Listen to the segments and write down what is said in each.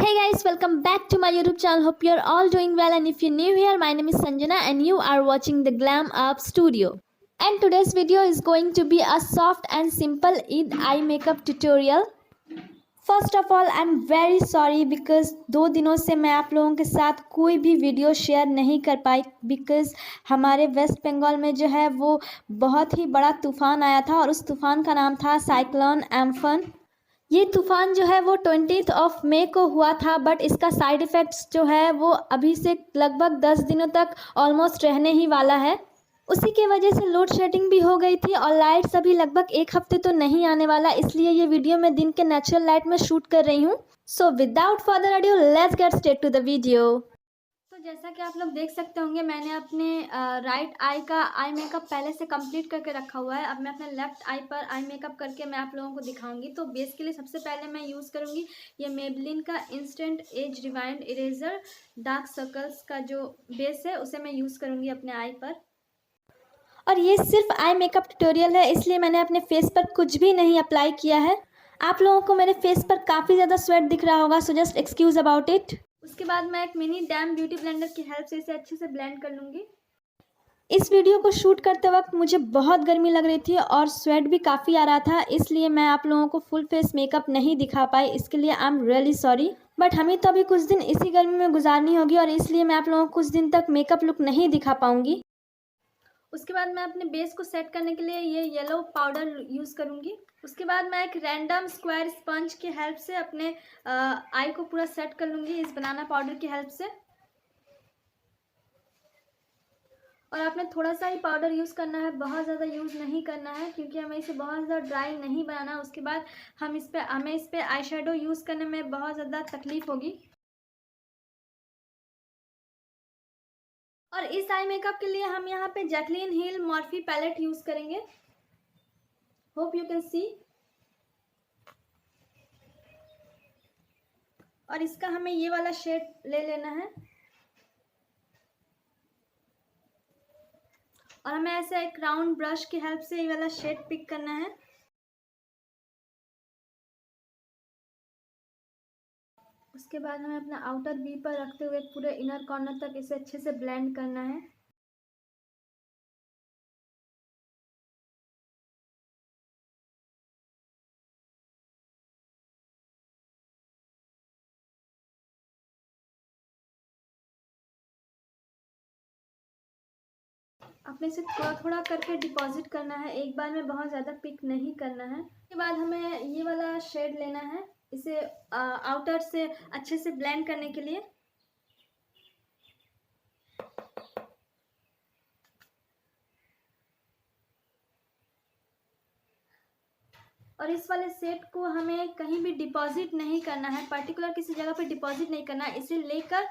Hey guys, welcome back to my YouTube channel. Hope you're all doing well, and if you're new here, my name is Sanjana and you are watching the Glam Up Studio. And today's video is going to be a soft and simple Eid eye makeup tutorial. First of all I am very sorry because 2 दिनों से मैं आप लोगों के साथ कोई भी video share नहीं कर पाई बिकॉज़ हमारे वेस्ट बंगाल में जो है वो बहुत ही बड़ा तूफ़ान आया था और उस तूफ़ान का नाम था साइक्लोन एम्फन। ये तूफ़ान जो है वो 20 मई को हुआ था, बट इसका साइड इफ़ेक्ट्स जो है वो अभी से लगभग 10 दिनों तक ऑलमोस्ट रहने ही वाला है। उसी की वजह से लोड शेडिंग भी हो गई थी और लाइट्स अभी लगभग 1 हफ्ते तो नहीं आने वाला, इसलिए ये वीडियो मैं दिन के नेचुरल लाइट में शूट कर रही हूँ। So without further adieu let's get straight to the video. तो जैसा कि आप लोग देख सकते होंगे, मैंने अपने राइट आई का आई मेकअप पहले से कंप्लीट करके रखा हुआ है। अब मैं अपने लेफ्ट आई पर आई मेकअप करके मैं आप लोगों को दिखाऊंगी। तो बेस के लिए सबसे पहले मैं यूज़ करूंगी ये मेबलिन का instant age rewind eraser dark circles का जो बेस है उसे मैं यूज़ करूंगी अपने आई पर। और ये सिर्फ आई मेकअप ट्यूटोरियल है, इसलिए मैंने अपने फेस पर कुछ भी नहीं अप्लाई किया है। आप लोगों को मेरे फेस पर काफ़ी ज़्यादा स्वेट दिख रहा होगा, so just excuse about it. उसके बाद मैं एक मिनी डैम ब्यूटी ब्लेंडर की हेल्प से इसे अच्छे से ब्लेंड कर लूँगी। इस वीडियो को शूट करते वक्त मुझे बहुत गर्मी लग रही थी और स्वेट भी काफ़ी आ रहा था, इसलिए मैं आप लोगों को फुल फेस मेकअप नहीं दिखा पाई। इसके लिए I am really sorry, but हमें तो अभी कुछ दिन इसी गर्मी में गुजारनी होगी और इसलिए मैं आप लोगों को कुछ दिन तक मेकअप लुक नहीं दिखा पाऊँगी। उसके बाद मैं अपने बेस को सेट करने के लिए ये येलो पाउडर यूज़ करूँगी। उसके बाद मैं एक रैंडम स्क्वायर स्पंज की हेल्प से अपने आई को पूरा सेट कर लूँगी इस बनाना पाउडर की हेल्प से। और आपने थोड़ा सा ही पाउडर यूज़ करना है, बहुत ज़्यादा यूज़ नहीं करना है, क्योंकि हमें इसे बहुत ज़्यादा ड्राई नहीं बनाना। उसके बाद हमें इस पर आई शेडो यूज़ करने में बहुत ज़्यादा तकलीफ़ होगी। और इस आई मेकअप के लिए हम यहाँ पे Jaclyn Hill Morphe palette use करेंगे। Hope you can see. और इसका हमें ये वाला शेड ले लेना है और हमें ऐसे एक राउंड ब्रश की हेल्प से ये वाला शेड पिक करना है। उसके बाद हमें अपना आउटर वी पर रखते हुए पूरे इनर कॉर्नर तक इसे अच्छे से ब्लेंड करना है। अपने से थोड़ा थोड़ा करके डिपॉजिट करना है, एक बार में बहुत ज़्यादा पिक नहीं करना है। उसके बाद हमें ये वाला शेड लेना है, इसे आउटर से अच्छे से ब्लेंड करने के लिए। और इस वाले सेट को हमें कहीं भी डिपॉजिट नहीं करना है, पर्टिकुलर किसी जगह पे डिपॉजिट नहीं करना है। इसे लेकर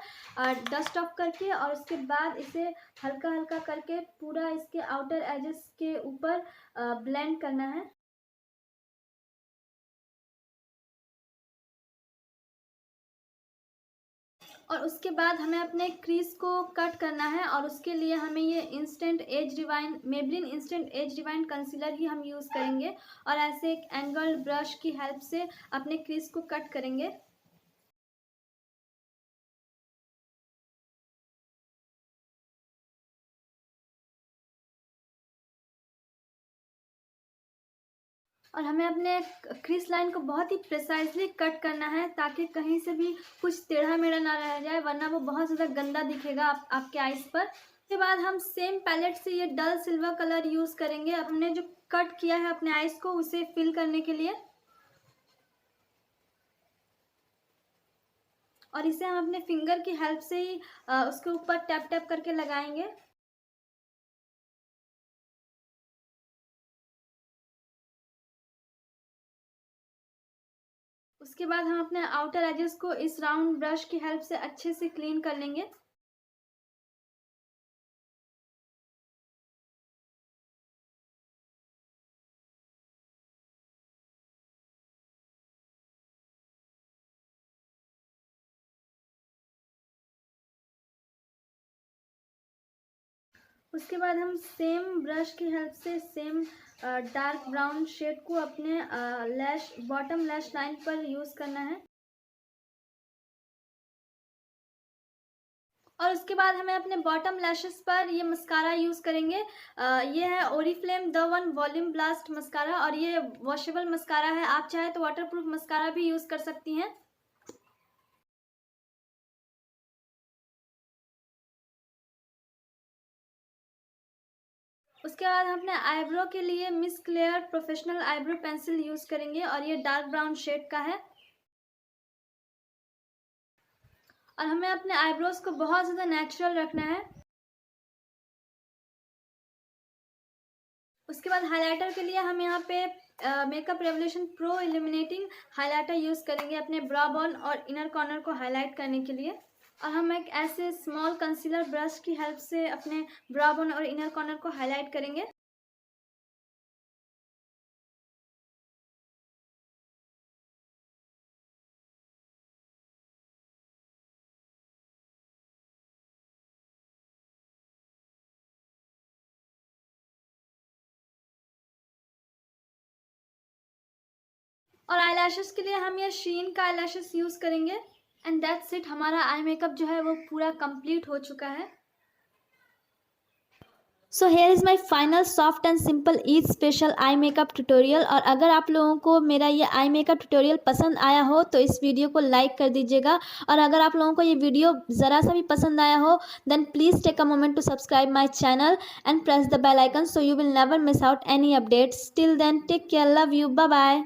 डस्ट ऑफ करके और उसके बाद इसे हल्का हल्का करके पूरा इसके आउटर एजेस के ऊपर ब्लेंड करना है। और उसके बाद हमें अपने क्रीज को कट करना है और उसके लिए हमें ये Maybelline instant age rewind concealer ही हम यूज़ करेंगे और ऐसे एक एंगल्ड ब्रश की हेल्प से अपने क्रीज को कट करेंगे। और हमें अपने क्रीज लाइन को बहुत ही प्रिसाइजली कट करना है ताकि कहीं से भी कुछ टेढ़ा मेढ़ा ना रह जाए, वरना वो बहुत ज़्यादा गंदा दिखेगा आपके आइज़ पर। उसके बाद हम सेम पैलेट से ये डल सिल्वर कलर यूज़ करेंगे हमने जो कट किया है अपने आइज़ को उसे फिल करने के लिए। और इसे हम अपने फिंगर की हेल्प से ही उसके ऊपर टैप टैप करके लगाएंगे। उसके बाद हम अपने आउटर एजेस को इस राउंड ब्रश की हेल्प से अच्छे से क्लीन कर लेंगे। उसके बाद हम सेम ब्रश की हेल्प से सेम डार्क ब्राउन शेड को अपने बॉटम लैश लाइन पर यूज़ करना है। और उसके बाद हमें अपने बॉटम लैशेस पर ये मस्कारा यूज़ करेंगे। ये है Oriflame the one volume blast mascara और ये वॉशेबल मस्कारा है। आप चाहे तो वाटरप्रूफ मस्कारा भी यूज़ कर सकती हैं। उसके बाद हम अपने आईब्रो के लिए miss clear professional eyebrow pencil use करेंगे और ये डार्क ब्राउन शेड का है। और हमें अपने आईब्रोज को बहुत ज़्यादा नेचुरल रखना है। उसके बाद हाइलाइटर के लिए हम यहाँ पे makeup revolution pro illuminating highlighter use करेंगे अपने ब्रा बोन और इनर कॉर्नर को हाईलाइट करने के लिए। और हम एक ऐसे स्मॉल कंसीलर ब्रश की हेल्प से अपने ब्रा बोन और इनर कॉर्नर को हाईलाइट करेंगे। और आईलैशेस के लिए हम ये शीन का आईलैशेस यूज़ करेंगे। एंड दैट्स इट, हमारा आई मेकअप जो है वो पूरा कंप्लीट हो चुका है। So here is my final soft and simple Eid special eye makeup tutorial. और अगर आप लोगों को मेरा ये आई मेकअप ट्यूटोरियल पसंद आया हो तो इस वीडियो को लाइक कर दीजिएगा। और अगर आप लोगों को ये वीडियो ज़रा सा भी पसंद आया हो then please take a moment to subscribe my channel and press the bell icon so you will never miss out any updates. Till then take care, love you, bye bye.